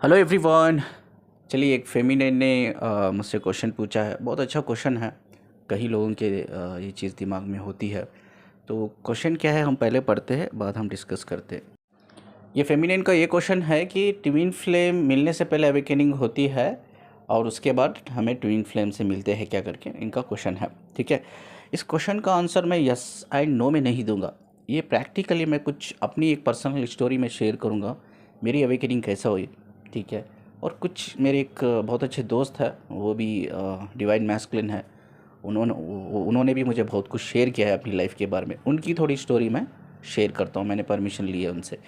Hello everyone. चलिए, एक feminine ने मुझसे क्वेश्चन पूछा है। बहुत अच्छा क्वेश्चन है। कई लोगों के ये चीज़ दिमाग में होती है। तो क्वेश्चन क्या है, हम पहले पढ़ते हैं, बाद हम डिस्कस करते हैं। ये फेमिनिन का ये क्वेश्चन है कि ट्विन फ्लेम मिलने से पहले अवेकनिंग होती है और उसके बाद हमें ट्विन फ्लेम से मिलते हैं क्या करके इनका क्वेश्चन है। ठीक है। इस क्वेश्चन का आंसर मैं यस एंड नो में नहीं दूंगा। ये प्रैक्टिकली मैं कुछ अपनी एक पर्सनल स्टोरी में शेयर करूँगा, मेरी अवेकनिंग कैसा हुई। ठीक है। और कुछ मेरे एक बहुत अच्छे दोस्त है, वो भी डिवाइन मैस्कुलिन है। उन्होंने भी मुझे बहुत कुछ शेयर किया है अपनी लाइफ के बारे में। उनकी थोड़ी स्टोरी मैं शेयर करता हूँ, मैंने परमिशन ली है उनसे।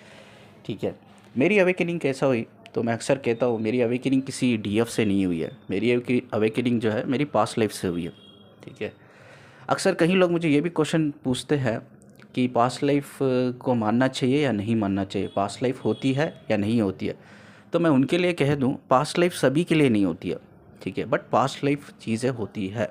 ठीक है। मेरी अवेकनिंग कैसा हुई, तो मैं अक्सर कहता हूँ मेरी अवेकनिंग किसी डीएफ से नहीं हुई है। मेरी अवेकनिंग जो है मेरी पास्ट लाइफ से हुई है। ठीक है। अक्सर कई लोग मुझे ये भी क्वेश्चन पूछते हैं कि पास्ट लाइफ को मानना चाहिए या नहीं मानना चाहिए, पास्ट लाइफ होती है या नहीं होती है। तो मैं उनके लिए कह दूं, पास्ट लाइफ सभी के लिए नहीं होती है। ठीक है, बट पास्ट लाइफ चीज़ें होती है।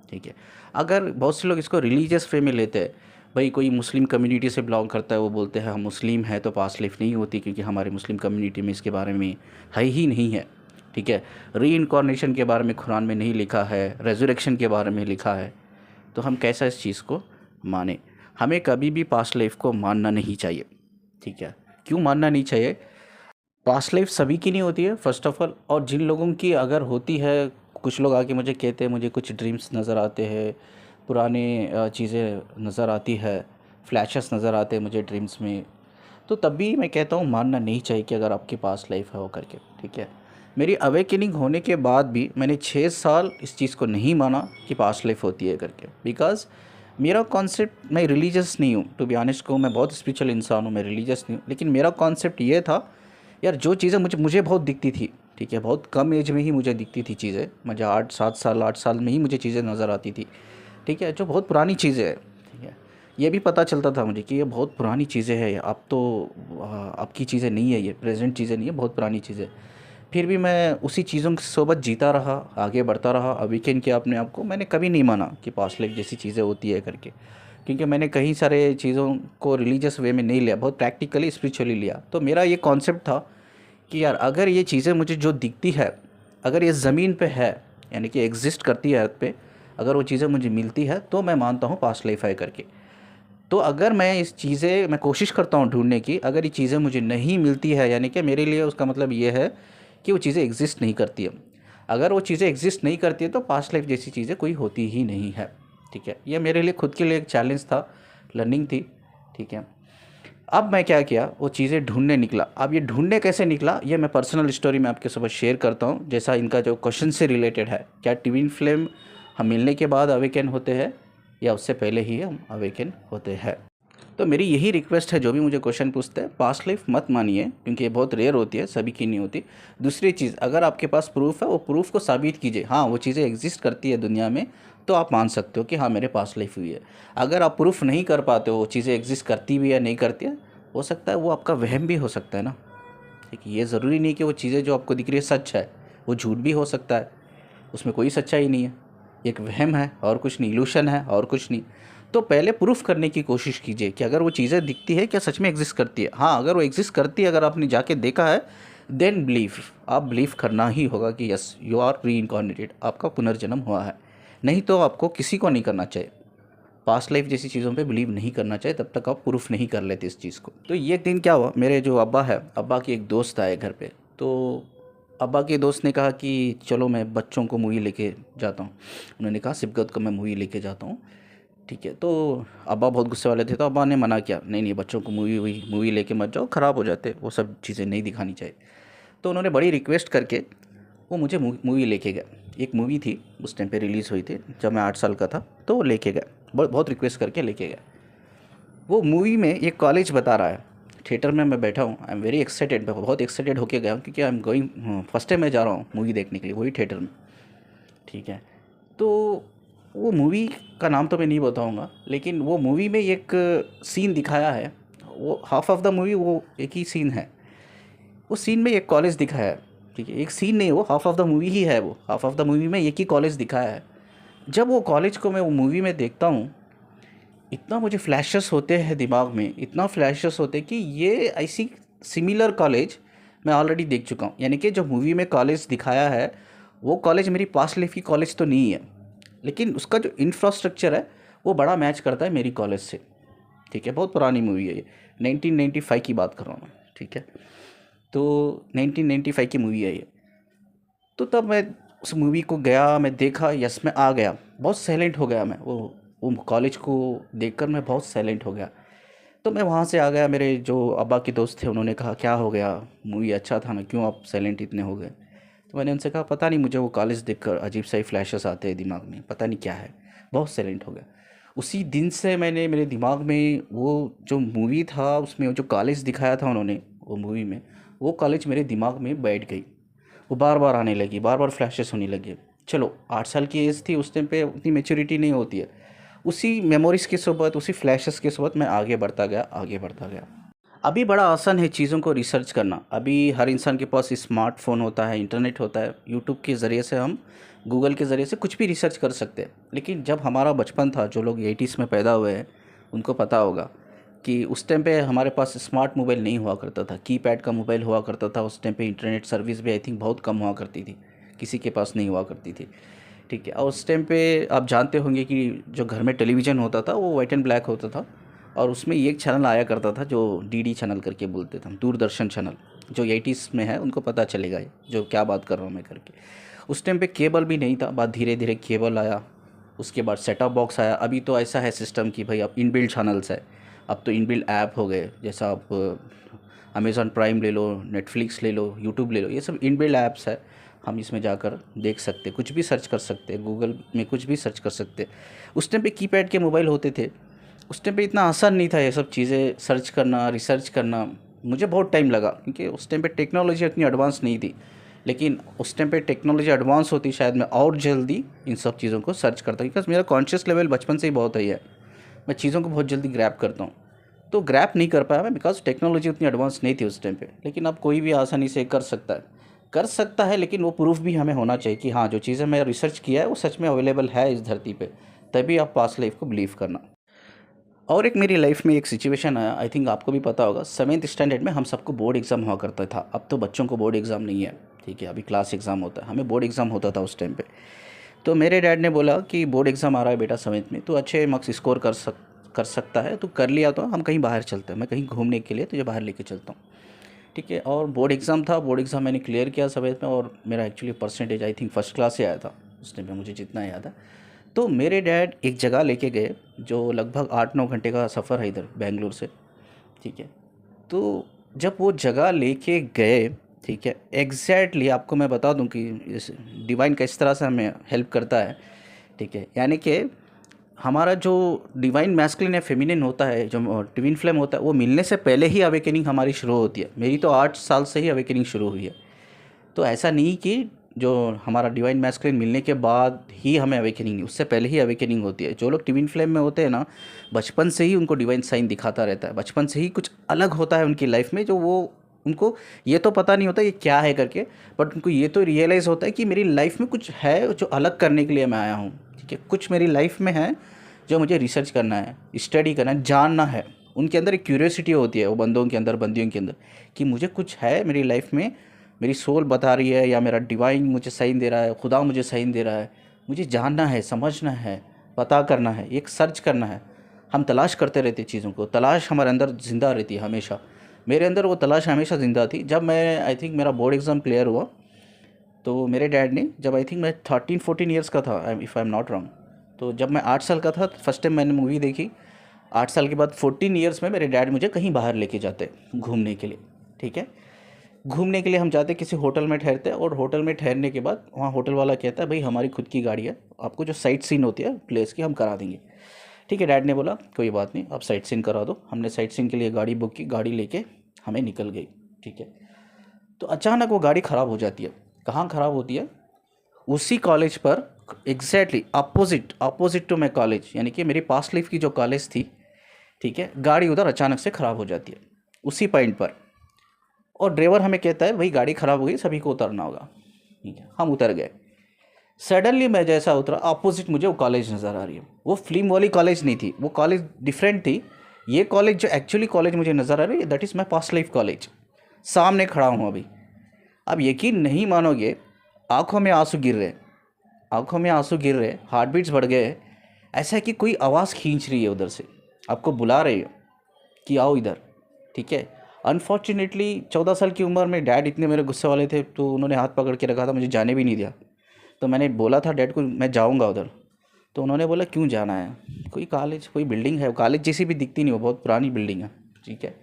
ठीक है। अगर बहुत से लोग इसको रिलीजियस वे में लेते हैं, भाई कोई मुस्लिम कम्युनिटी से बिलोंग करता है, वो बोलते हैं हम मुस्लिम हैं तो पास्ट लाइफ नहीं होती, क्योंकि हमारे मुस्लिम कम्युनिटी में इसके बारे में है ही नहीं है। ठीक है। री इनकॉर्नेशन के बारे में कुरान में नहीं लिखा है, रेजरेक्शन के बारे में लिखा है। तो हम कैसा इस चीज़ को माने। हमें कभी भी पास्ट लाइफ को मानना नहीं चाहिए। ठीक है। क्यों मानना नहीं चाहिए? पास्ट लाइफ सभी की नहीं होती है फर्स्ट ऑफ ऑल, और जिन लोगों की अगर होती है, कुछ लोग आके मुझे कहते हैं मुझे कुछ ड्रीम्स नज़र आते हैं, पुराने चीज़ें नज़र आती है, फ्लैशेस नज़र आते हैं मुझे ड्रीम्स में। तो तब भी मैं कहता हूँ मानना नहीं चाहिए कि अगर आपके पास लाइफ है वो करके। ठीक है। मेरी अवेकनिंग होने के बाद भी मैंने 6 साल इस चीज़ को नहीं माना कि पास्ट लाइफ होती है करके, बिकॉज़ मेरा कॉन्सेप्ट, मैं रिलीजियस नहीं हूँ टू बी ऑनेस्ट कहूँ, मैं बहुत स्पिरिचुअल इंसान हूँ, मैं रिलीजियस नहीं हूँ, लेकिन मेरा कॉन्सेप्ट ये था यार, जो चीज़ें मुझे बहुत दिखती थी। ठीक है। बहुत कम एज में ही मुझे दिखती थी चीज़ें, मुझे 8-7 साल 8 साल में ही मुझे चीज़ें नज़र आती थी। ठीक है। जो बहुत पुरानी चीज़ें हैं। ठीक है। ये भी पता चलता था मुझे कि ये बहुत पुरानी चीज़ें हैं, अब तो अब की चीज़ें नहीं है, ये प्रेजेंट चीज़ें नहीं है, बहुत पुरानी चीज़ें। फिर भी मैं उसी चीज़ों के सोबत जीता रहा, आगे बढ़ता रहा, अवेकन किया अपने आप को। मैंने कभी नहीं माना कि पास्ट लाइफ जैसी चीज़ें होती है करके, क्योंकि मैंने कई सारे चीज़ों को रिलीजियस वे में नहीं लिया, बहुत प्रैक्टिकली स्पिरिचुअली लिया। तो मेरा ये कॉन्सेप्ट था कि यार अगर ये चीज़ें मुझे जो दिखती है, अगर ये ज़मीन पे है, यानी कि एग्जिस्ट करती है अर्थ पे, अगर वो चीज़ें मुझे मिलती है तो मैं मानता हूँ पास्ट लाइफ है करके। तो अगर मैं इस चीज़ें मैं कोशिश करता हूँ ढूंढने की, अगर ये चीज़ें मुझे नहीं मिलती है, यानी कि मेरे लिए उसका मतलब ये है कि वो चीज़ें एग्जिस्ट नहीं करती है। अगर वो चीज़ें एग्जिस्ट नहीं करती है तो पास्ट लाइफ जैसी चीज़ें कोई होती ही नहीं है। ठीक है। ये मेरे लिए खुद के लिए एक चैलेंज था, लर्निंग थी। ठीक है। अब मैं क्या किया, वो चीज़ें ढूंढने निकला। अब ये ढूंढने कैसे निकला, ये मैं पर्सनल स्टोरी में आपके साथ शेयर करता हूँ, जैसा इनका जो क्वेश्चन से रिलेटेड है। क्या ट्विन फ्लेम हम मिलने के बाद अवेकन होते हैं या उससे पहले ही हम अवेकन होते हैं? तो मेरी यही रिक्वेस्ट है, जो भी मुझे क्वेश्चन पूछते हैं, पास्ट लाइफ मत मानिए, क्योंकि ये बहुत रेयर होती है, सभी की नहीं होती। दूसरी चीज़, अगर आपके पास प्रूफ है, वो प्रूफ को साबित कीजिए। हाँ, वो चीज़ें एग्जिस्ट करती है दुनिया में, तो आप मान सकते हो कि हाँ मेरे पास लाइफ हुई है। अगर आप प्रूफ नहीं कर पाते हो वो चीज़ें एग्जिस्ट करती भी या नहीं करती है, हो सकता है वो आपका वहम भी हो सकता है ना। ठीक है। ये ज़रूरी नहीं कि वो चीज़ें जो आपको दिख रही है सच है, वो झूठ भी हो सकता है, उसमें कोई सच्चाई नहीं है, एक वहम है और कुछ नहीं, इल्यूशन है और कुछ नहीं। तो पहले प्रूफ करने की कोशिश कीजिए कि अगर वो चीज़ें दिखती है क्या सच में एग्जिस्ट करती है। हाँ, अगर वो एग्जिस्ट करती है, अगर आपने जाके देखा है, देन बिलीव, आप बिलीव करना ही होगा कि यस यू आर री इनकॉर्नेटेड, आपका पुनर्जन्म हुआ है। नहीं तो आपको किसी को नहीं करना चाहिए, पास्ट लाइफ जैसी चीज़ों पे बिलीव नहीं करना चाहिए तब तक आप प्रूफ नहीं कर लेते इस चीज़ को। तो ये एक दिन क्या हुआ, मेरे जो अब्बा है, अब्बा की एक दोस्त आए घर पे। तो अब्बा के दोस्त ने कहा कि चलो मैं बच्चों को मूवी लेके जाता हूँ। उन्होंने कहा सिबकत को मैं मूवी लेके जाता हूँ। ठीक है। तो अब्बा बहुत गुस्से वाले थे, तो अब्बा ने मना किया, नहीं नहीं बच्चों को मूवी लेके मत जाओ, ख़राब हो जाते, वो सब चीज़ें नहीं दिखानी चाहिए। तो उन्होंने बड़ी रिक्वेस्ट करके वो मुझे मूवी लेके गए। एक मूवी थी उस टाइम पे रिलीज़ हुई थी जब मैं 8 साल का था, तो वो लेके गए, बहुत बहुत रिक्वेस्ट करके लेके गए। वो मूवी में एक कॉलेज बता रहा है, थिएटर में मैं बैठा हूँ, आई एम वेरी एक्साइटेड, मैं बहुत एक्साइटेड होके गया हूँ, क्योंकि I am going first time मैं जा रहा हूँ मूवी देखने के लिए, वही थिएटर में। ठीक है। तो वो मूवी का नाम तो मैं नहीं बताऊँगा, लेकिन वो मूवी में एक सीन दिखाया है, वो हाफ ऑफ द मूवी वो एक ही सीन है। उस सीन में एक कॉलेज दिखाया है। ठीक है। एक सीन नहीं, वो हाफ ऑफ द मूवी ही है, वो हाफ ऑफ द मूवी में एक ही कॉलेज दिखाया है। जब वो कॉलेज को मैं वो मूवी में देखता हूँ, इतना मुझे फ्लैशेस होते हैं दिमाग में, इतना फ्लैशेस होते हैं कि ये ऐसी सिमिलर कॉलेज मैं ऑलरेडी देख चुका हूँ। यानी कि जो मूवी में कॉलेज दिखाया है वो कॉलेज मेरी पास्ट लाइफ की कॉलेज तो नहीं है, लेकिन उसका जो इंफ्रास्ट्रक्चर है वो बड़ा मैच करता है मेरी कॉलेज से। ठीक है, बहुत पुरानी मूवी है ये, 1995 की बात कर रहा हूँ मैं। ठीक है, तो 1995 की मूवी है ये। तो तब मैं उस मूवी को गया, मैं देखा, यस मैं आ गया, बहुत साइलेंट हो गया मैं, वो कॉलेज को देखकर मैं बहुत साइलेंट हो गया। तो मैं वहाँ से आ गया, मेरे जो अब्बा के दोस्त थे उन्होंने कहा क्या हो गया, मूवी अच्छा था ना, क्यों आप साइलेंट इतने हो गए। तो मैंने उनसे कहा पता नहीं, मुझे वो कॉलेज देखकर अजीब सा ही फ्लैशेस आते हैं दिमाग में, पता नहीं क्या है, बहुत साइलेंट हो गया। उसी दिन से मैंने, मेरे दिमाग में वो जो मूवी था उसमें वो जो कॉलेज दिखाया था उन्होंने वो मूवी में, वो कॉलेज मेरे दिमाग में बैठ गई। वो बार बार आने लगी, बार बार फ्लैशेस होने लगी। चलो 8 साल की एज थी उस टाइम पे, उतनी मेच्योरिटी नहीं होती है। उसी मेमोरीज़ के साथ, उसी फ्लैशेस के साथ मैं आगे बढ़ता गया, आगे बढ़ता गया। अभी बड़ा आसान है चीज़ों को रिसर्च करना। अभी हर इंसान के पास स्मार्टफ़ोन होता है, इंटरनेट होता है, यूट्यूब के ज़रिए से हम, गूगल के ज़रिए से कुछ भी रिसर्च कर सकते हैं। लेकिन जब हमारा बचपन था, जो लोग 80s में पैदा हुए हैं उनको पता होगा कि उस टाइम पे हमारे पास स्मार्ट मोबाइल नहीं हुआ करता था, कीपैड का मोबाइल हुआ करता था। उस टाइम पे इंटरनेट सर्विस भी आई थिंक बहुत कम हुआ करती थी, किसी के पास नहीं हुआ करती थी। ठीक है, और उस टाइम पे आप जानते होंगे कि जो घर में टेलीविज़न होता था वो वाइट एंड ब्लैक होता था, और उसमें एक चैनल आया करता था जो डीडी चैनल करके बोलते थे हम, दूरदर्शन चैनल। जो 80s में है उनको पता चलेगा ये जो क्या बात कर रहा हूँ मैं करके। उस टाइम पे केबल भी नहीं था, बाद धीरे धीरे केबल आया, उसके बाद सेट टॉप बॉक्स आया। अभी तो ऐसा है सिस्टम कि भाई अब इनबिल्ट चैनल्स है, अब तो इनबिल्ट ऐप हो गए, जैसा आप अमेज़ॉन प्राइम ले लो, नेटफ्लिक्स ले लो, यूट्यूब ले लो, ये सब इनबिल्ट ऐप्स है। हम इसमें जाकर देख सकते, कुछ भी सर्च कर सकते, गूगल में कुछ भी सर्च कर सकते। उस टाइम पे कीपैड के मोबाइल होते थे, उस टाइम पे इतना आसान नहीं था ये सब चीज़ें सर्च करना, रिसर्च करना। मुझे बहुत टाइम लगा क्योंकि उस टाइम पे टेक्नोलॉजी इतनी एडवांस नहीं थी। लेकिन उस टाइम पे टेक्नोलॉजी एडवांस होती शायद मैं और जल्दी इन सब चीज़ों को सर्च करता, बिकॉज मेरा कॉन्शियस लेवल बचपन से ही बहुत हाई है। मैं चीज़ों को बहुत जल्दी ग्रैब करता हूँ। तो ग्रैब नहीं कर पाया मैं, बिकॉज टेक्नोलॉजी उतनी एडवांस नहीं थी उस टाइम पे। लेकिन अब कोई भी आसानी से कर सकता है, कर सकता है, लेकिन वो प्रूफ भी हमें होना चाहिए कि हाँ जो चीज़ें मैं रिसर्च किया है वो सच में अवेलेबल है इस धरती पे, तभी आप पास्ट लाइफ को बिलीव करना। और एक मेरी लाइफ में एक सिचुएशन आया, आई थिंक आपको भी पता होगा, 7th स्टैंडर्ड में हम सबको बोर्ड एग्ज़ाम हुआ करता था। अब तो बच्चों को बोर्ड एग्ज़ाम नहीं है, ठीक है, अभी क्लास एग्ज़ाम होता है, हमें बोर्ड एग्ज़ाम होता था उस टाइम पे। तो मेरे डैड ने बोला कि बोर्ड एग्ज़ाम आ रहा है बेटा 7th में, तो अच्छे मार्क्स स्कोर कर सकता है, तो कर लिया तो हम कहीं बाहर चलते हैं, मैं कहीं घूमने के लिए तुझे बाहर लेके चलता हूँ। ठीक है, और बोर्ड एग्ज़ाम था, बोर्ड एग्ज़ाम मैंने क्लियर किया 7th में, और मेरा actually percentage I think first class से आया था उस टाइम पे, मुझे जितना याद है। तो मेरे डैड एक जगह लेके गए जो लगभग 8-9 घंटे का सफ़र है इधर बेंगलुरु से। ठीक है, तो जब वो जगह लेके गए, ठीक है, एग्जैक्टली आपको मैं बता दूं कि इस डिवाइन किस तरह से हमें हेल्प करता है। ठीक है, यानी कि हमारा जो डिवाइन मैस्कुलिन या फेमिनिन होता है, जो ट्विन फ्लेम होता है, वो मिलने से पहले ही अवेकनिंग हमारी शुरू होती है। मेरी तो 8 साल से ही अवेकनिंग शुरू हुई है। तो ऐसा नहीं कि जो हमारा डिवाइन मैस्कुलिन मिलने के बाद ही हमें अवेकनिंग नहीं, उससे पहले ही अवेकनिंग होती है। जो लोग ट्विन फ्लेम में होते हैं ना, बचपन से ही उनको डिवाइन साइन दिखाता रहता है, बचपन से ही कुछ अलग होता है उनकी लाइफ में, जो वो उनको ये तो पता नहीं होता ये क्या है करके, बट उनको ये तो रियलाइज़ होता है कि मेरी लाइफ में कुछ है जो अलग करने के लिए मैं आया हूँ। ठीक है, कुछ मेरी लाइफ में है जो मुझे रिसर्च करना है, स्टडी करना है, जानना है। उनके अंदर एक क्यूरियोसिटी होती है, वो बंदों के अंदर, बंदियों के अंदर, कि मुझे कुछ है मेरी लाइफ में, मेरी सोल बता रही है, या मेरा डिवाइन मुझे साइन दे रहा है, खुदा मुझे साइन दे रहा है, मुझे जानना है, समझना है, पता करना है, एक सर्च करना है। हम तलाश करते रहते चीज़ों को, तलाश हमारे अंदर ज़िंदा रहती है हमेशा। मेरे अंदर वो तलाश हमेशा ज़िंदा थी। जब मैं, आई थिंक मेरा बोर्ड एग्ज़ाम क्लियर हुआ, तो मेरे डैड ने, जब आई थिंक मैं 13-14 ईयर्स का था, if I am not wrong, तो जब मैं 8 साल का था फर्स्ट टाइम मैंने मूवी देखी। 8 साल के बाद 14 ईयर्स में मेरे डैड मुझे कहीं बाहर लेके जाते घूमने के लिए। ठीक है, घूमने के लिए हम जाते, किसी होटल में ठहरते हैं, और होटल में ठहरने के बाद वहाँ होटल वाला कहता है भाई हमारी खुद की गाड़ी है, आपको जो साइट सीन होती है प्लेस की हम करा देंगे। ठीक है, डैड ने बोला कोई बात नहीं, आप साइट सीन करा दो। हमने साइट सीन के लिए गाड़ी बुक की, गाड़ी लेके हमें निकल गई। ठीक है, तो अचानक वो गाड़ी ख़राब हो जाती है। कहाँ ख़राब होती है? उसी कॉलेज पर, exactly opposite to my college, यानी कि मेरी पास्ट लाइफ की जो कॉलेज थी। ठीक है, गाड़ी उधर अचानक से ख़राब हो जाती है उसी पॉइंट पर, और ड्राइवर हमें कहता है भाई गाड़ी ख़राब हो गई, सभी को उतरना होगा। ठीक है, हम उतर गए। सडनली मैं जैसा उतरा, अपोजिट मुझे वो कॉलेज नज़र आ रही है। वो फिल्म वाली कॉलेज नहीं थी, वो कॉलेज डिफरेंट थी। ये कॉलेज जो एक्चुअली कॉलेज मुझे नज़र आ रही है, that is my past life college. सामने खड़ा हूँ अभी। अब यकीन नहीं मानोगे, आँखों में आंसू गिर रहे, आंखों में आंसू गिर रहे, हार्ट बीट्स बढ़ गए। ऐसा है कि कोई आवाज़ खींच रही है उधर से, आपको बुला रही है कि आओ इधर, ठीक है। अनफॉर्चुनेटली 14 साल की उम्र में डैड इतने मेरे गुस्से वाले थे, तो उन्होंने हाथ पकड़ के रखा था, मुझे जाने भी नहीं दिया। तो मैंने बोला था डैड को मैं जाऊंगा उधर, तो उन्होंने बोला क्यों जाना है, कोई कॉलेज, कोई बिल्डिंग है, कॉलेज जैसी भी दिखती नहीं, वो बहुत पुरानी बिल्डिंग है, ठीक है।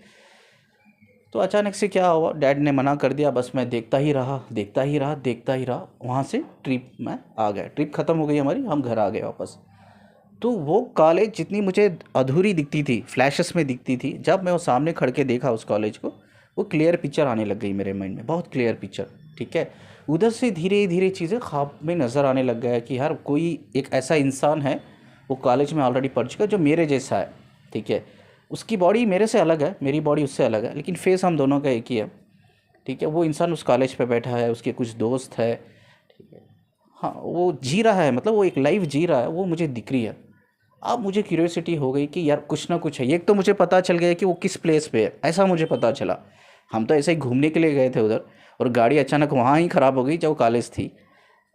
तो अचानक से क्या हुआ, डैड ने मना कर दिया, बस मैं देखता ही रहा, देखता ही रहा, देखता ही रहा। वहाँ से ट्रिप में आ गया, ट्रिप ख़त्म हो गई हमारी, हम घर आ गए वापस। तो वो कॉलेज जितनी मुझे अधूरी दिखती थी, फ्लैशेस में दिखती थी, जब मैं वो सामने खड़ के देखा उस कॉलेज को, वो क्लियर पिक्चर आने लग गई मेरे माइंड में, बहुत क्लियर पिक्चर, ठीक है। उधर से धीरे धीरे चीज़ें ख्वाब में नज़र आने लग गया कि यार कोई एक ऐसा इंसान है, वो कॉलेज में ऑलरेडी पढ़ चुका है, जो मेरे जैसा है, ठीक है। उसकी बॉडी मेरे से अलग है, मेरी बॉडी उससे अलग है, लेकिन फेस हम दोनों का एक ही है, ठीक है। वो इंसान उस कॉलेज पे बैठा है, उसके कुछ दोस्त है, ठीक है। हाँ, वो जी रहा है, मतलब वो एक लाइफ जी रहा है, वो मुझे दिख रही है। अब मुझे क्यूरियोसिटी हो गई कि यार कुछ ना कुछ है। एक तो मुझे पता चल गया कि वो किस प्लेस पे है, ऐसा मुझे पता चला। हम तो ऐसे ही घूमने के लिए गए थे उधर, और गाड़ी अचानक वहाँ ही ख़राब हो गई जब कॉलेज थी।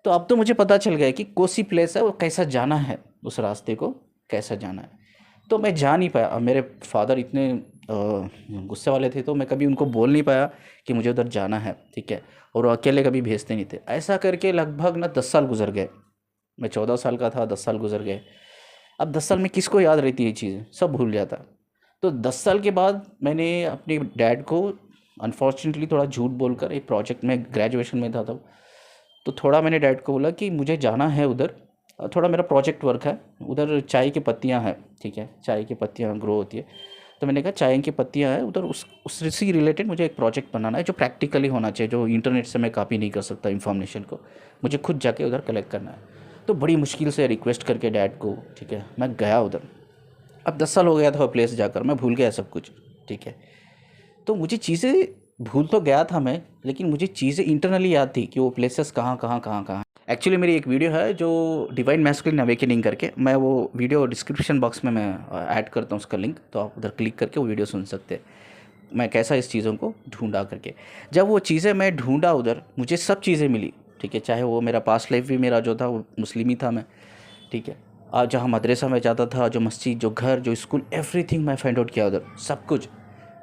तो अब तो मुझे पता चल गया कि कोसी प्लेस है, वो कैसा जाना है, उस रास्ते को कैसा जाना है। तो मैं जा नहीं पाया। अब मेरे फादर इतने गुस्से वाले थे, तो मैं कभी उनको बोल नहीं पाया कि मुझे उधर जाना है, ठीक है। और वो अकेले कभी भेजते नहीं थे। ऐसा करके लगभग ना 10 साल गुजर गए। मैं 14 साल का था, 10 साल गुजर गए। अब 10 साल में किसको याद रहती है ये चीज़ें, सब भूल जाता। तो 10 साल के बाद मैंने अपने डैड को अनफॉर्चुनेटली थोड़ा झूठ बोलकर, एक प्रोजेक्ट में ग्रेजुएशन में था तब, तो थोड़ा मैंने डैड को बोला कि मुझे जाना है उधर, थोड़ा मेरा प्रोजेक्ट वर्क है उधर, चाय की पत्तियां हैं, ठीक है, चाय की पत्तियां ग्रो होती है। तो मैंने कहा चाय की पत्तियां हैं उधर, उससे रिलेटेड मुझे एक प्रोजेक्ट बनाना है, जो प्रैक्टिकली होना चाहिए, जो इंटरनेट से मैं कॉपी नहीं कर सकता इन्फॉर्मेशन को, मुझे खुद जाके उधर कलेक्ट करना है। तो बड़ी मुश्किल से रिक्वेस्ट करके डैड को, ठीक है, मैं गया उधर। अब 10 साल हो गया था वो प्लेस जाकर, मैं भूल गया सब कुछ, ठीक है। तो मुझे चीज़ें भूल तो गया था मैं, लेकिन मुझे चीज़ें इंटरनली याद थी कि वो प्लेसेस कहाँ कहाँ कहाँ कहाँ। एक्चुअली मेरी एक वीडियो है जो डिवाइन मैस्कुलिन अवेकनिंग करके, मैं वो वीडियो डिस्क्रिप्शन बॉक्स में मैं ऐड करता हूँ उसका लिंक, तो आप उधर क्लिक करके वो वीडियो सुन सकते हैं। मैं कैसा इस चीज़ों को ढूंढा करके, जब वो चीज़ें मैं ढूंढा उधर, मुझे सब चीज़ें मिली, ठीक है। चाहे वो मेरा पास्ट लाइफ भी मेरा जो था वो मुस्लिम ही था मैं, ठीक है। आज जहाँ मदरसा में जाता था, जो मस्जिद, जो घर, जो स्कूल, एवरीथिंग मैं फाइंड आउट किया उधर, सब कुछ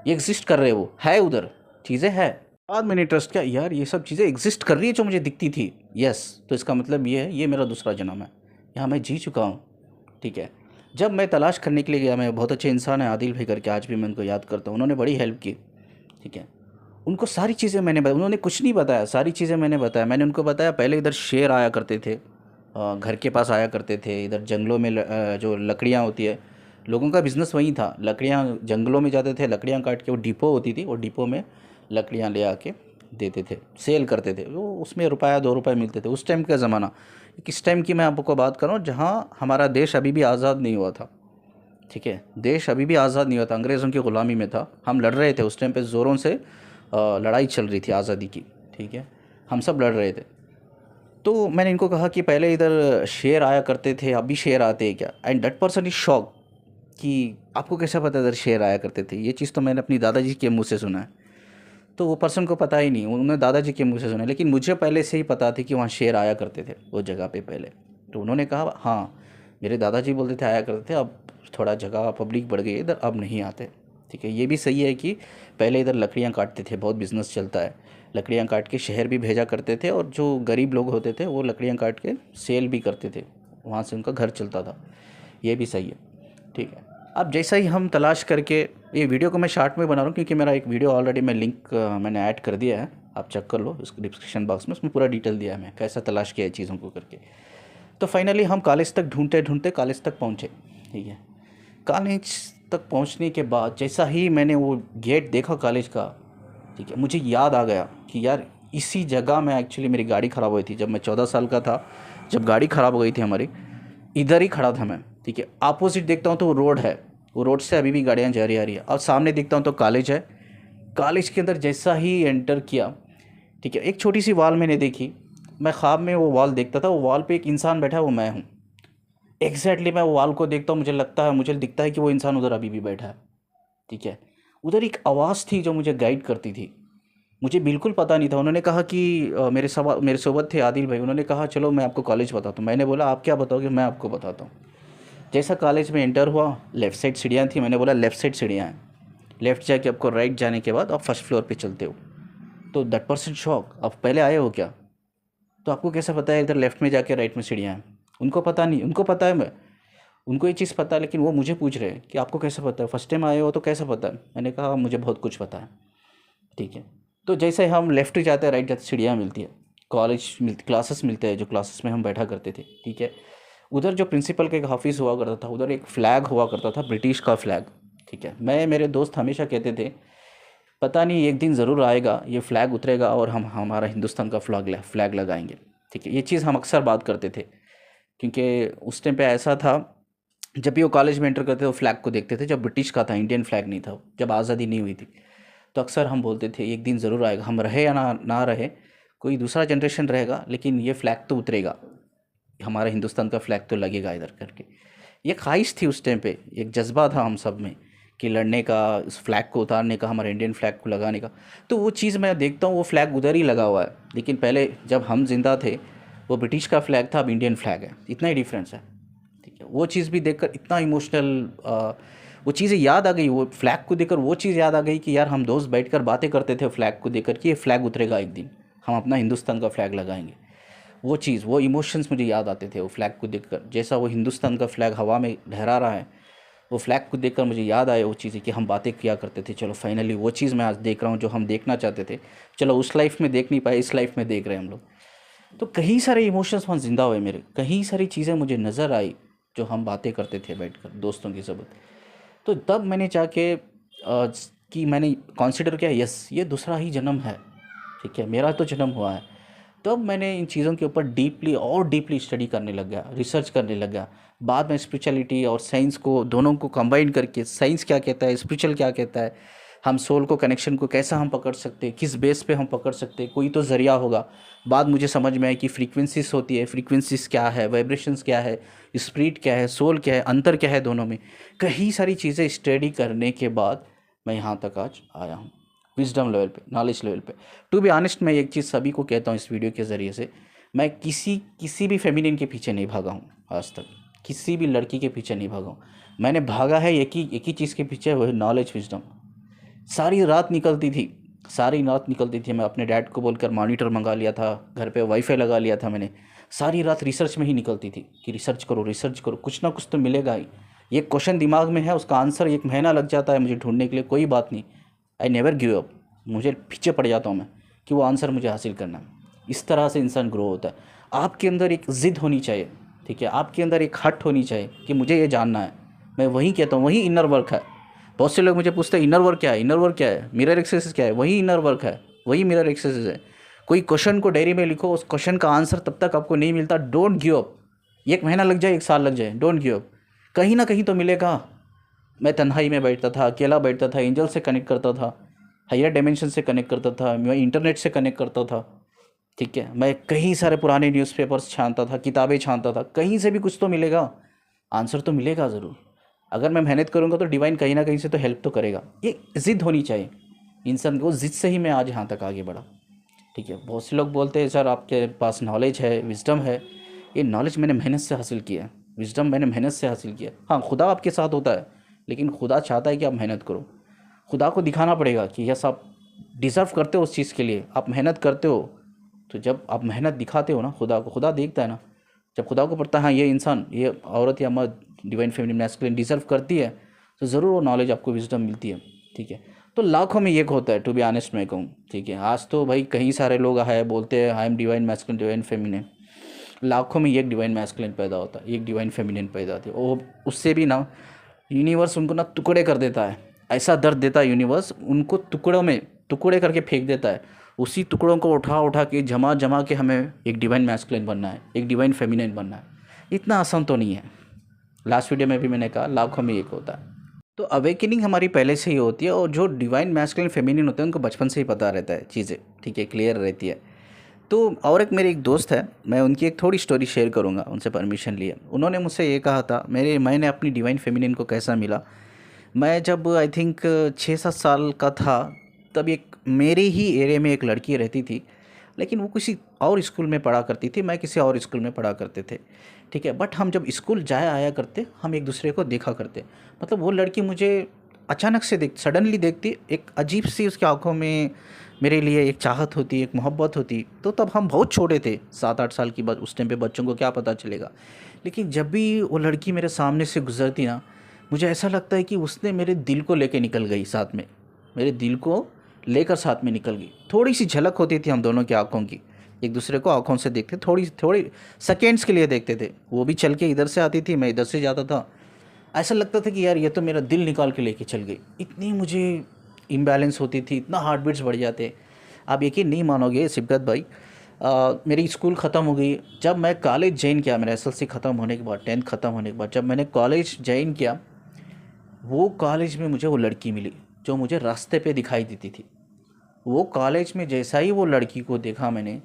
ये एग्जिस्ट कर रहे, वो है उधर, चीज़ें है। बाद मैंने ट्रस्ट किया, यार ये सब चीज़ें एग्जिस्ट कर रही है जो मुझे दिखती थी, यस, तो इसका मतलब ये है, ये मेरा दूसरा जन्म है, यहाँ मैं जी चुका हूँ, ठीक है। जब मैं तलाश करने के लिए गया, मैं बहुत अच्छे इंसान है आदिल भाई करके, आज भी मैं उनको याद करता हूँ, उन्होंने बड़ी हेल्प की, ठीक है। उनको सारी चीज़ें मैंने बताया, उन्होंने कुछ नहीं बताया, सारी चीज़ें मैंने बताया। मैंने उनको बताया पहले इधर शेर आया करते थे, घर के पास आया करते थे, इधर जंगलों में जो लकड़ियाँ होती है, लोगों का बिज़नेस वहीं था, लकड़ियाँ जंगलों में जाते थे, लकड़ियाँ काट के, वो डिपो होती थी, वो डिपो में लकड़ियाँ ले आके देते थे, सेल करते थे वो, उसमें रुपया 2 रुपये मिलते थे उस टाइम का ज़माना। किस टाइम की मैं आपको बात कर रहा हूँ, जहाँ हमारा देश अभी भी आज़ाद नहीं हुआ था, ठीक है। देश अभी भी आज़ाद नहीं हुआ था, अंग्रेज़ों की ग़ुलामी में था, हम लड़ रहे थे उस टाइम पे, ज़ोरों से लड़ाई चल रही थी आज़ादी की, ठीक है, हम सब लड़ रहे थे। तो मैंने इनको कहा कि पहले इधर शेर आया करते थे, अभी शेर आते हैं क्या? And that person is shock कि आपको कैसे पता इधर शेर आया करते थे? ये चीज़ तो मैंने अपनी दादाजी के मुँह से सुना है। तो वो पर्सन को पता ही नहीं, उन्होंने दादाजी के मुँह से सुना, लेकिन मुझे पहले से ही पता थी कि वहाँ शेर आया करते थे वो जगह पे पहले। तो उन्होंने कहा हाँ, मेरे दादाजी बोलते थे आया करते थे, अब थोड़ा जगह पब्लिक बढ़ गई है इधर, अब नहीं आते, ठीक है। ये भी सही है कि पहले इधर लकड़ियाँ काटते थे, बहुत बिज़नेस चलता है, लकड़ियाँ काट के शहर भी भेजा करते थे, और जो गरीब लोग होते थे वो लकड़ियाँ काट के सेल भी करते थे, वहाँ से उनका घर चलता था। ये भी सही है, ठीक है। अब जैसा ही हम तलाश करके, ये वीडियो को मैं शॉर्ट में बना रहा हूँ क्योंकि मेरा एक वीडियो ऑलरेडी मैं लिंक मैंने ऐड कर दिया है, आप चेक कर लो इस डिस्क्रिप्शन बॉक्स में, उसमें पूरा डिटेल दिया है मैं कैसा तलाश किया है चीज़ों को करके। तो फाइनली हम कॉलेज तक ढूंढते ढूंढते कॉलेज तक पहुँचे, ठीक है। कॉलेज तक पहुँचने के बाद जैसा ही मैंने वो गेट देखा कॉलेज का, ठीक है, मुझे याद आ गया कि यार इसी जगह में एक्चुअली मेरी गाड़ी ख़राब हुई थी जब मैं 14 साल का था, जब गाड़ी ख़राब हो गई थी हमारी, इधर ही खड़ा था मैं, ठीक है। अपोजिट देखता हूँ तो वो रोड है, वो रोड से अभी भी गाड़ियाँ जा रही आ रही है, और सामने देखता हूँ तो कॉलेज है। कॉलेज के अंदर जैसा ही एंटर किया, ठीक है, एक छोटी सी वॉल मैंने देखी, मैं ख्वाब में वो वॉल देखता था, वो वॉल पे एक इंसान बैठा है, वो मैं हूँ एग्जैक्टली। मैं वो वॉल को देखता हूँ, मुझे लगता है, मुझे दिखता है कि वो इंसान उधर अभी भी बैठा है, ठीक है। उधर एक आवाज़ थी जो मुझे गाइड करती थी, मुझे बिल्कुल पता नहीं था। उन्होंने कहा कि मेरे सोबत थे आदिल भाई, उन्होंने कहा चलो मैं आपको कॉलेज बताता हूँ। मैंने बोला आप क्या बताओगे, मैं आपको बताता हूँ। जैसा कॉलेज में एंटर हुआ, लेफ़्ट साइड सीढ़ियाँ थी, मैंने बोला लेफ़्ट साइड सीढ़ियाँ हैं, लेफ़्ट जाके आपको राइट जाने के बाद आप फर्स्ट फ्लोर पे चलते हो। तो दैट पर्सन शॉक, आप पहले आए हो क्या? तो आपको कैसे पता है इधर लेफ़्ट में जाके राइट में सीढ़ियाँ हैं? उनको पता नहीं, उनको पता है, मैं उनको ये चीज़ पता है, लेकिन वो मुझे पूछ रहे हैं कि आपको कैसे पता है, फर्स्ट टाइम आए हो तो कैसे पता है? मैंने कहा मुझे बहुत कुछ पता है। ठीक है। तो जैसे हम लेफ़्ट जाते हैं राइट जाते सीढ़ियाँ मिलती है, कॉलेज मिलती, क्लासेस मिलते हैं, जो क्लासेस में हम बैठा करते थे। ठीक है। उधर जो प्रिंसिपल का एक ऑफिस हुआ करता था, उधर एक फ़्लैग हुआ करता था, ब्रिटिश का फ़्लैग। ठीक है। मैं, मेरे दोस्त हमेशा कहते थे पता नहीं एक दिन ज़रूर आएगा ये फ़्लैग उतरेगा और हम हमारा हिंदुस्तान का फ़्लैग लगाएंगे। ठीक है। ये चीज़ हम अक्सर बात करते थे, क्योंकि उस टाइम पे ऐसा था, जब भी वो कॉलेज में एंटर करते तो फ्लैग को देखते थे, जब ब्रिटिश का था, इंडियन फ्लैग नहीं था, जब आज़ादी नहीं हुई थी। तो अक्सर हम बोलते थे एक दिन ज़रूर आएगा, हम रहे या ना ना रहे, कोई दूसरा जनरेशन रहेगा, लेकिन ये फ्लैग तो उतरेगा, हमारा हिंदुस्तान का फ्लैग तो लगेगा इधर करके। ये ख्वाहिश थी उस टाइम पे, एक जज्बा था हम सब में कि लड़ने का, इस फ्लैग को उतारने का, हमारे इंडियन फ्लैग को लगाने का। तो वो चीज़ मैं देखता हूँ, वो फ्लैग उधर ही लगा हुआ है, लेकिन पहले जब हम जिंदा थे वो ब्रिटिश का फ्लैग था, अब इंडियन फ्लैग है, इतना ही डिफरेंस है। ठीक है। वो चीज़ भी देखकर इतना इमोशनल, वो चीज़ें याद आ गई, वो फ्लैग को देखकर वो चीज़ याद आ गई कि यार हम दोस्त बैठकर बातें करते थे फ्लैग को देखकर कि ये फ्लैग उतरेगा एक दिन, हम अपना हिंदुस्तान का फ्लैग लगाएंगे। वो चीज़, वो इमोशंस मुझे याद आते थे वो फ्लैग को देखकर, जैसा वो हिंदुस्तान का फ्लैग हवा में लहरा रहा है, वो फ्लैग को देखकर मुझे याद आया वो चीज़ें कि हम बातें किया करते थे। चलो फाइनली वो चीज़ मैं आज देख रहा हूँ जो हम देखना चाहते थे, चलो उस लाइफ में देख नहीं पाए, इस लाइफ में देख रहे हैं हम लोग। तो कई सारे इमोशंस वहाँ ज़िंदा हुए मेरे, कई सारी चीज़ें मुझे नज़र आई जो हम बातें करते थे बैठकर दोस्तों के साथ। तो तब मैंने जाके कि मैंने कंसिडर किया, यस ये दूसरा ही जन्म है। ठीक है, मेरा तो जन्म हुआ है। तब मैंने इन चीज़ों के ऊपर डीपली और डीपली स्टडी करने लग गया, रिसर्च करने लग गया। बाद में स्पिरिचुअलिटी और साइंस को, दोनों को कंबाइन करके, साइंस क्या कहता है, स्पिरिचुअल क्या कहता है, हम सोल को, कनेक्शन को कैसा हम पकड़ सकते हैं, किस बेस पे हम पकड़ सकते हैं, कोई तो ज़रिया होगा। बाद मुझे समझ में आया कि फ्रीक्वेंसीज होती है, फ्रीक्वेंसीज क्या है, वाइब्रेशंस क्या है, स्पिरिट क्या है, सोल क्या है, अंतर क्या है दोनों में। कई सारी चीज़ें स्टडी करने के बाद मैं यहाँ तक आज आया हूँ, विजडम लेवल पे, नॉलेज लेवल पे। टू बी ऑनेस्ट, मैं एक चीज़ सभी को कहता हूँ इस वीडियो के ज़रिए से, मैं किसी भी फेमिनिन के पीछे नहीं भागा हूँ आज तक, किसी भी लड़की के पीछे नहीं भागा हूँ। मैंने भागा है एक ही चीज़ के पीछे, वो है नॉलेज, विजडम। सारी रात निकलती थी, सारी रात निकलती थी। मैं अपने डैड को बोलकर मॉनिटर मंगा लिया था, घर पे वाईफाई लगा लिया था मैंने। सारी रात रिसर्च में ही निकलती थी कि रिसर्च करो, रिसर्च करो, कुछ ना कुछ तो मिलेगा ही। ये क्वेश्चन दिमाग में है, उसका आंसर 1 महीना लग जाता है मुझे ढूंढने के लिए, कोई बात नहीं, आई नेवर गिव अप। मुझे पीछे पड़ जाता हूँ मैं कि वो आंसर मुझे हासिल करना है। इस तरह से इंसान ग्रो होता है। आपके अंदर एक ज़िद होनी चाहिए। ठीक है, आपके अंदर एक हट होनी चाहिए कि मुझे ये जानना है। मैं वही कहता हूँ, वही इनर वर्क है। बहुत से लोग मुझे पूछते हैं इनर वर्क क्या है, इनर वर्क क्या है, मिरर एक्सरसाइज क्या है। वही इनर वर्क है, वही मिरर एक्सरसाइज है। कोई क्वेश्चन को डायरी में लिखो, उस क्वेश्चन का आंसर तब तक आपको नहीं मिलता, डोंट गिव अप। 1 महीना लग जाए, 1 साल लग जाए, डोंट गिव अप, कहीं ना कहीं तो मिलेगा। मैं तन्हाई में बैठता था, अकेला बैठता था, एंजल से कनेक्ट करता था, हायर डायमेंशन से कनेक्ट करता था, मैं इंटरनेट से कनेक्ट करता था। ठीक है, मैं कई सारे पुराने न्यूज़पेपर्स छानता था, किताबें छानता था, कहीं से भी कुछ तो मिलेगा, आंसर तो मिलेगा ज़रूर। अगर मैं मेहनत करूँगा तो डिवाइन कहीं ना कहीं से तो हेल्प तो करेगा। ये ज़िद होनी चाहिए इंसान को, ज़िद से ही मैं आज यहाँ तक आगे बढ़ा। ठीक है, बहुत से लोग बोलते हैं सर आपके पास नॉलेज है, विजडम है। ये नॉलेज मैंने मेहनत से हासिल किया है, विजडम मैंने मेहनत से हासिल किया। हाँ, खुदा आपके साथ होता है, लेकिन खुदा चाहता है कि आप मेहनत करो। खुदा को दिखाना पड़ेगा कि यस आप डिज़र्व करते हो उस चीज़ के लिए, आप मेहनत करते हो। तो जब आप मेहनत दिखाते हो ना खुदा को, खुदा देखता है ना। जब खुदा को पड़ता है हाँ ये इंसान, ये औरत या मर्द, डिवाइन फेमिनिन मैस्कुलिन डिज़र्व करती है, तो ज़रूर वो नॉलेज आपको, विजडम मिलती है। ठीक है, तो लाखों में एक होता है, टू बी ऑनेस्ट मैं कहूँ। ठीक है, आज तो भाई कई सारे लोग है बोलते हैं I am divine masculine, divine feminine. लाखों में एक डिवाइन मैस्कुलिन पैदा होता है, एक डिवाइन फेमिनिन पैदा होती है। वो उससे भी ना यूनिवर्स उनको ना टुकड़े कर देता है, ऐसा दर्द देता है यूनिवर्स, उनको टुकड़ों में टुकड़े करके फेंक देता है। उसी टुकड़ों को उठा उठा के, जमा जमा के हमें एक डिवाइन मैस्कुलिन बनना है, एक डिवाइन फेमिनिन बनना है। इतना आसान तो नहीं है। लास्ट वीडियो में भी मैंने कहा लाखों में एक होता है। तो अवेकनिंग हमारी पहले से ही होती है, और जो डिवाइन मैस्कुलिन फेमिनिन होते हैं उनको बचपन से ही पता रहता है चीज़ें। ठीक है, क्लियर रहती है। तो और एक मेरे एक दोस्त है, मैं उनकी एक थोड़ी स्टोरी शेयर करूंगा, उनसे परमिशन लिए। उन्होंने मुझसे ये कहा था, मैंने अपनी डिवाइन फेमिनिन को कैसा मिला। मैं जब आई थिंक 6-7 साल का था, तब एक मेरे ही एरिया में एक लड़की रहती थी, लेकिन वो किसी और स्कूल में पढ़ा करती थी, मैं किसी और स्कूल में पढ़ा करते थे। ठीक है, बट हम जब स्कूल जाया आया करते, हम एक दूसरे को देखा करते। मतलब वो लड़की मुझे अचानक से सडनली देखती, एक अजीब सी उसकी आंखों में मेरे लिए एक चाहत होती, एक मोहब्बत होती। तो तब हम बहुत छोटे थे, 7-8 साल की बात, उस टाइम पे बच्चों को क्या पता चलेगा। लेकिन जब भी वो लड़की मेरे सामने से गुजरती ना, मुझे ऐसा लगता है कि उसने मेरे दिल को लेके निकल गई साथ में, मेरे दिल को लेकर साथ में निकल गई। थोड़ी सी झलक होती थी हम दोनों की आंखों की, एक दूसरे को आंखों से देखते, थोड़ी थोड़ी सेकेंड्स के लिए देखते थे। वो भी चल के इधर से आती थी, मैं इधर से जाता था। ऐसा लगता था कि यार ये तो मेरा दिल निकाल के लेके चल गई। इतनी मुझे इम्बैलेंस होती थी, इतना हार्ट बीट्स बढ़ जाते। आप यकीन नहीं मानोगे सिबकत भाई, मेरी स्कूल ख़त्म हो गई, जब मैं कॉलेज ज्वाइन किया, मेरा एसएलसी ख़त्म होने के बाद, 10th ख़त्म होने के बाद जब मैंने कॉलेज ज्वाइन किया, वो कॉलेज में मुझे वो लड़की मिली जो मुझे रास्ते पे दिखाई देती थी। वो कॉलेज में जैसा ही वो लड़की को देखा मैंने,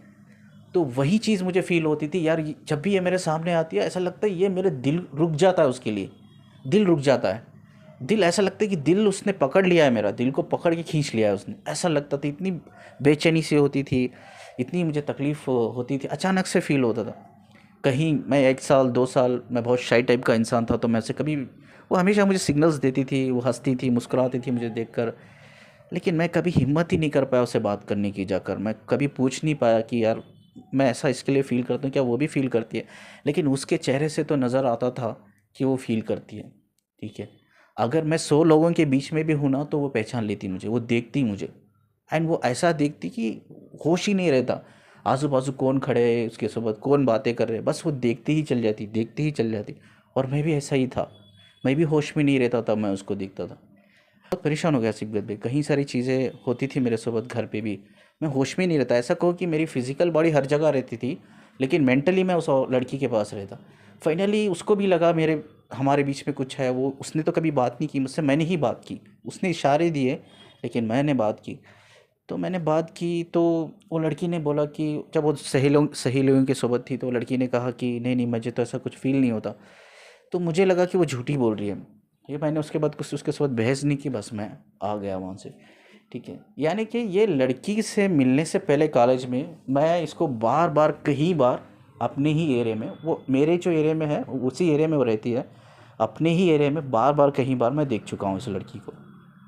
तो वही चीज़ मुझे फ़ील होती थी यार, जब भी ये मेरे सामने आती है ऐसा लगता है ये मेरे दिल रुक जाता है उसके लिए, दिल रुक जाता है। दिल ऐसा लगता है कि दिल उसने पकड़ लिया है, मेरा दिल को पकड़ के खींच लिया है उसने, ऐसा लगता था। इतनी बेचैनी सी होती थी, इतनी मुझे तकलीफ़ होती थी, अचानक से फ़ील होता था। कहीं मैं 1 साल 2 साल मैं बहुत शाई टाइप का इंसान था, तो मैं से कभी, वो हमेशा मुझे सिग्नल्स देती थी, वो हंसती थी, मुस्कुराती थी मुझे देखकर। लेकिन मैं कभी हिम्मत ही नहीं कर पाया उससे बात करने की, जाकर मैं कभी पूछ नहीं पाया कि यार मैं ऐसा इसके लिए फ़ील करता हूँ, क्या वो भी फ़ील करती है। लेकिन उसके चेहरे से तो नज़र आता था कि वो फ़ील करती है। ठीक है, अगर मैं 100 लोगों के बीच में भी हूँ ना, तो वो पहचान लेती मुझे, वो देखती मुझे। एंड वो ऐसा देखती कि होश ही नहीं रहता, आजू बाजू कौन खड़े है उसके साथ, कौन बातें कर रहे हैं, बस वो देखती ही चल जाती, देखती ही चल जाती। और मैं भी ऐसा ही था, मैं भी होश में नहीं रहता था, मैं उसको देखता था। बहुत परेशान हो गया सिकदत भाई, कई सारी चीज़ें होती थी मेरे साथ घर पे भी, मैं होश में नहीं रहता। ऐसा कहो कि मेरी फिजिकल बॉडी हर जगह रहती थी, लेकिन मेंटली मैं उस लड़की के पास रहता। फाइनली उसको भी लगा मेरे हमारे बीच में कुछ है। वो उसने तो कभी बात नहीं की मुझसे, मैंने ही बात की, उसने इशारे दिए लेकिन मैंने बात की। तो मैंने बात की तो वो लड़की ने बोला कि, जब वो सहेलियों के सोबत थी, तो लड़की ने कहा कि नहीं नहीं, मुझे तो ऐसा कुछ फ़ील नहीं होता। तो मुझे लगा कि वो झूठी बोल रही है। ये मैंने उसके बाद कुछ उसके साथ बहस नहीं की, बस मैं आ गया वहाँ से। ठीक है, यानी कि ये लड़की से मिलने से पहले कॉलेज में मैं इसको बार बार कई बार अपने ही एरिया में, वो मेरे जो एरिया में है उसी एरिया में वो रहती है, अपने ही एरिया में बार बार कई बार मैं देख चुका हूँ इस लड़की को।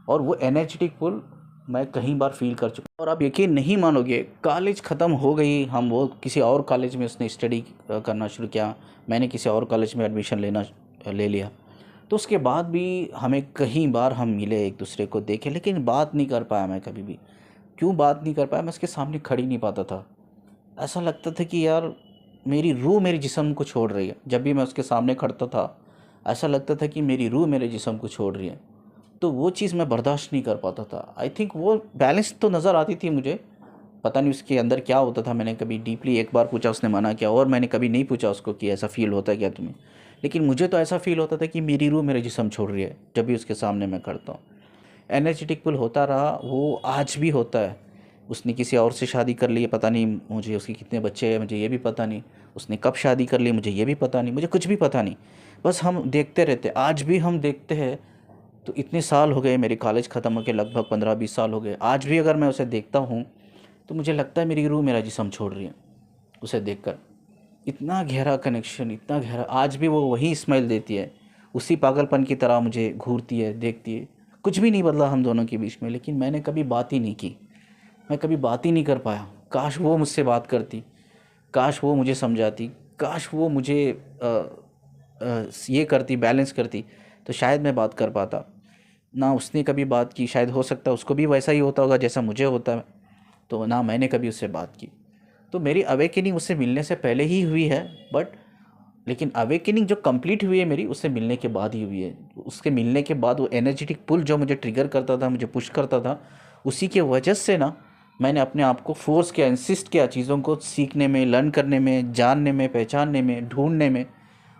और वो एनर्जेटिक पुल मैं कई बार फील कर चुका हूँ। और आप यकीन नहीं मानोगे, कॉलेज ख़त्म हो गई, हम वो किसी और कॉलेज में उसने स्टडी करना शुरू किया, मैंने किसी और कॉलेज में एडमिशन ले लिया। तो उसके बाद भी हमें कई बार हम मिले, एक दूसरे को देखे, लेकिन बात नहीं कर पाया मैं कभी भी। क्यों बात नहीं कर पाया, मैं उसके सामने खड़ी नहीं पाता था। ऐसा लगता था कि यार मेरी रूह मेरे जिस्म को छोड़ रही है। जब भी मैं उसके सामने खड़ता था, ऐसा लगता था कि मेरी रूह मेरे जिस्म को छोड़ रही है। तो वो चीज़ मैं बर्दाश्त नहीं कर पाता था। आई थिंक वो बैलेंस तो नज़र आती थी मुझे, पता नहीं उसके अंदर क्या होता था। मैंने कभी डीपली एक बार पूछा, उसने मना किया, और मैंने कभी नहीं पूछा उसको कि ऐसा फ़ील होता है क्या तुम्हें। लेकिन मुझे तो ऐसा फ़ील होता था कि मेरी रूह मेरे जिस्म छोड़ रही है जब भी उसके सामने मैं खड़ता हूँ। एनर्जेटिक पुल होता रहा, वो आज भी होता है। उसने किसी और से शादी कर ली है, पता नहीं मुझे, उसके कितने बच्चे हैं मुझे ये भी पता नहीं, उसने कब शादी कर ली मुझे ये भी पता नहीं, मुझे कुछ भी पता नहीं। बस हम देखते रहते, आज भी हम देखते हैं। तो इतने साल हो गए मेरे कॉलेज ख़त्म होकर, लगभग 15-20 साल हो गए। आज भी अगर मैं उसे देखता हूँ तो मुझे लगता है मेरी रूह मेरा जिस्म छोड़ रही है उसे देखकर। इतना गहरा कनेक्शन, इतना गहरा। आज भी वो वही स्माइल देती है, उसी पागलपन की तरह मुझे घूरती है, देखती है। कुछ भी नहीं बदला हम दोनों के बीच में, लेकिन मैंने कभी बात ही नहीं की, मैं कभी बात ही नहीं कर पाया। काश वो मुझसे बात करती, काश वो मुझे समझाती, काश वो मुझे ये करती, बैलेंस करती, तो शायद मैं बात कर पाता। ना उसने कभी बात की, शायद हो सकता है उसको भी वैसा ही होता होगा जैसा मुझे होता है, तो ना मैंने कभी उससे बात की। तो मेरी अवेकनिंग उससे मिलने से पहले ही हुई है, बट लेकिन अवेकनिंग जो कंप्लीट हुई है मेरी, उससे मिलने के बाद ही हुई है। उसके मिलने के बाद वो एनर्जेटिक पुल जो मुझे ट्रिगर करता था, मुझे पुश करता था, उसी के वजह से ना मैंने अपने आप को फोर्स किया, इंसिस्ट किया चीज़ों को सीखने में, लर्न करने में, जानने में, पहचानने में, ढूंढने में।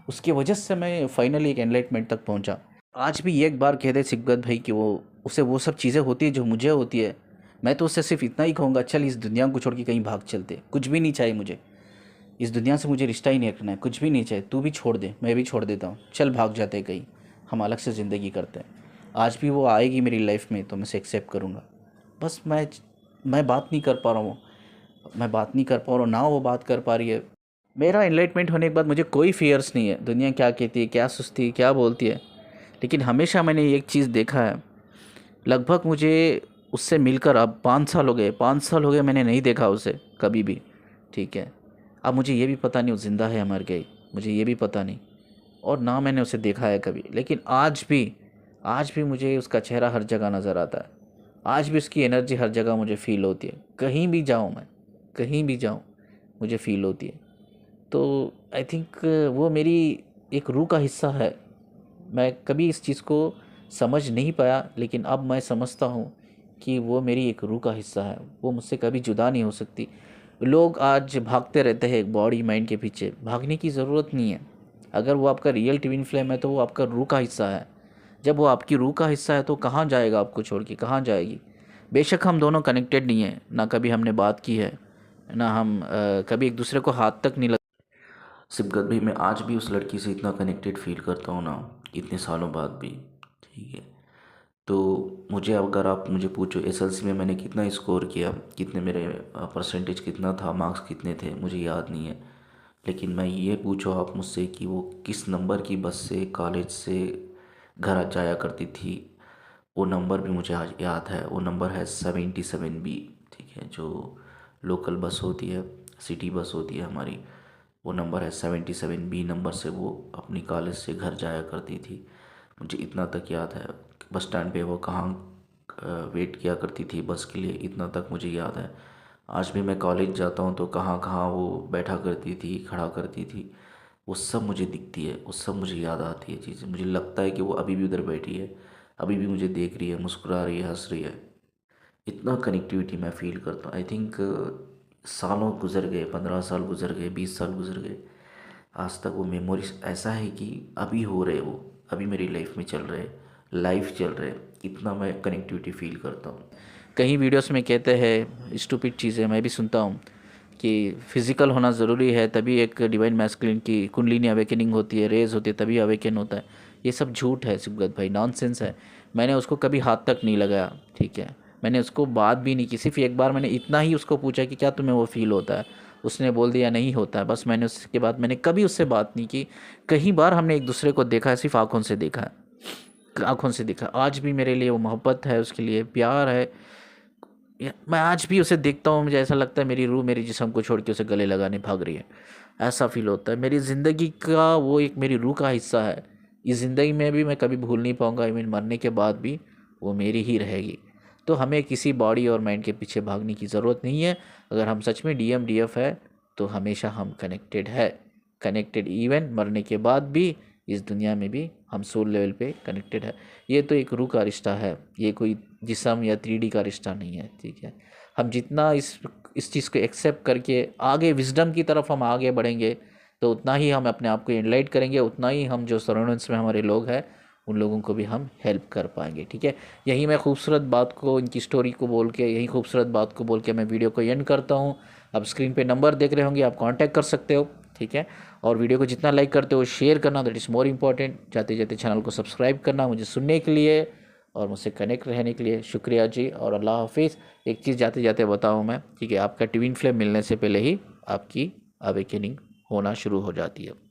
उसकी वजह से मैं फाइनली एक एनलाइटमेंट तक पहुंचा। आज भी एक बार कह दे सिकदत भाई कि वो उसे वो सब चीज़ें होती है जो मुझे होती है, मैं तो उससे सिर्फ इतना ही कहूँगा, चल इस दुनिया को छोड़ के कहीं भाग चलते, कुछ भी नहीं चाहिए मुझे इस दुनिया से, मुझे रिश्ता ही नहीं रखना है, कुछ भी नहीं चाहिए, तू भी छोड़ दे, मैं भी छोड़ देता हूँ, चल भाग जाते हैं कहीं, हम अलग से ज़िंदगी करते हैं। आज भी वो आएगी मेरी लाइफ में तो मैं उसे एक्सेप्ट करूँगा। बस मैं मैं बात नहीं कर पा रहा हूँ, मैं बात नहीं कर पा रहा हूँ, ना वो बात कर पा रही है। मेरा एनलाइटमेंट होने के बाद मुझे कोई फियर्स नहीं है, दुनिया क्या कहती है, क्या सोचती है, क्या बोलती है। लेकिन हमेशा मैंने एक चीज़ देखा है, लगभग मुझे उससे मिलकर अब 5 साल हो गए, 5 साल हो गए मैंने नहीं देखा उसे कभी भी। ठीक है, अब मुझे ये भी पता नहीं वो ज़िंदा है या मर गई, मुझे ये भी पता नहीं, और ना मैंने उसे देखा है कभी। लेकिन आज भी मुझे उसका चेहरा हर जगह नज़र आता है, आज भी उसकी एनर्जी हर जगह मुझे फ़ील होती है। कहीं भी जाऊँ मैं, कहीं भी जाऊँ, मुझे फ़ील होती है। तो आई थिंक वो मेरी एक रूह का हिस्सा है। मैं कभी इस चीज़ को समझ नहीं पाया, लेकिन अब मैं समझता हूँ कि वो मेरी एक रूह का हिस्सा है, वो मुझसे कभी जुदा नहीं हो सकती। लोग आज भागते रहते हैं बॉडी माइंड के पीछे, भागने की ज़रूरत नहीं है। अगर वो आपका रियल ट्विन फ्लेम है तो वो आपका रूह का हिस्सा है। जब वो आपकी रूह का हिस्सा है तो कहाँ जाएगा आपको छोड़ के, कहाँ जाएगी। बेशक हम दोनों कनेक्टेड नहीं हैं, ना कभी हमने बात की है, ना हम कभी एक दूसरे को हाथ तक नहीं। सिबकत भाई, मैं आज भी उस लड़की से इतना कनेक्टेड फील करता हूँ ना, इतने सालों बाद भी। ठीक है, तो मुझे अगर आप मुझे पूछो एसएलसी में मैंने कितना स्कोर किया, कितने मेरे परसेंटेज कितना था, मार्क्स कितने थे, मुझे याद नहीं है। लेकिन मैं ये पूछो आप मुझसे कि वो किस नंबर की बस से कॉलेज से घर आ जाया करती थी, वो नंबर भी मुझे आज याद है। वो नंबर है 77B। ठीक है, जो लोकल बस होती है, सिटी बस होती है हमारी, वो नंबर है 77B नंबर से वो अपनी कॉलेज से घर जाया करती थी। मुझे इतना तक याद है। बस स्टैंड पे वो कहाँ वेट किया करती थी बस के लिए, इतना तक मुझे याद है। आज भी मैं कॉलेज जाता हूँ तो कहाँ कहाँ वो बैठा करती थी, खड़ा करती थी, वो सब मुझे दिखती है, वो सब मुझे याद आती है चीज़ें। मुझे लगता है कि वो अभी भी उधर बैठी है, अभी भी मुझे देख रही है, मुस्कुरा रही है, हंस रही है। इतना कनेक्टिविटी मैं फ़ील करता हूँ। आई थिंक सालों गुजर गए, 15 साल गुजर गए, 20 साल गुजर गए, आज तक वो मेमोरीज ऐसा है कि अभी हो रहे, वो अभी मेरी लाइफ में चल रहे, लाइफ चल रहे। इतना मैं कनेक्टिविटी फील करता हूँ। कहीं वीडियोस में कहते हैं स्टूपिड चीज़ें, मैं भी सुनता हूँ कि फिज़िकल होना ज़रूरी है तभी एक डिवाइन मैस्कुलिन की कुंडलिनी अवेकनिंग होती है, रेज होती है, तभी अवेकन होता है। ये सब झूठ है सिबगत भाई, नॉनसेंस है। मैंने उसको कभी हाथ तक नहीं लगाया। ठीक है, मैंने उसको बात भी नहीं की, सिर्फ एक बार मैंने इतना ही उसको पूछा कि क्या तुम्हें वो फील होता है, उसने बोल दिया नहीं होता है, बस। मैंने उसके बाद मैंने कभी उससे बात नहीं की। कई बार हमने एक दूसरे को देखा है, सिर्फ आंखों से देखा है, आंखों से देखा। आज भी मेरे लिए वो मोहब्बत है, उसके लिए प्यार है। मैं आज भी उसे देखता हूँ, मुझे ऐसा लगता है मेरी रूह मेरी जिस्म को छोड़ के उसे गले लगाने भाग रही है, ऐसा फील होता है। मेरी ज़िंदगी का वो एक मेरी रूह का हिस्सा है। इस ज़िंदगी में भी मैं कभी भूल नहीं पाऊँगा, इवन मरने के बाद भी वो मेरी ही रहेगी। तो हमें किसी बॉडी और माइंड के पीछे भागने की ज़रूरत नहीं है। अगर हम सच में DMDF है तो हमेशा हम कनेक्टेड है, कनेक्टेड इवन मरने के बाद भी, इस दुनिया में भी हम सोल लेवल पे कनेक्टेड है। ये तो एक रूह का रिश्ता है, ये कोई जिस्म या 3D का रिश्ता नहीं है। ठीक है, हम जितना इस चीज़ को एक्सेप्ट करके आगे विजडम की तरफ हम आगे बढ़ेंगे, तो उतना ही हम अपने आप को एनलाइट करेंगे, उतना ही हम जो सराउंडिंग्स में हमारे लोग हैं उन लोगों को भी हम हेल्प कर पाएंगे। ठीक है, यही मैं खूबसूरत बात को, इनकी स्टोरी को बोल के, यही खूबसूरत बात को बोल के मैं वीडियो को एंड करता हूँ। आप स्क्रीन पे नंबर देख रहे होंगे, आप कांटेक्ट कर सकते हो। ठीक है, और वीडियो को जितना लाइक करते हो शेयर करना, दैट इज़ मोर इम्पॉर्टेंट। जाते जाते चैनल को सब्सक्राइब करना, मुझे सुनने के लिए और मुझसे कनेक्ट रहने के लिए शुक्रिया जी, और अल्लाह हाफिज़। एक चीज़ जाते जाते बताऊँ मैं, ठीक है, आपका ट्विन फ्लेम मिलने से पहले ही आपकी अवेकनिंग होना शुरू हो जाती है।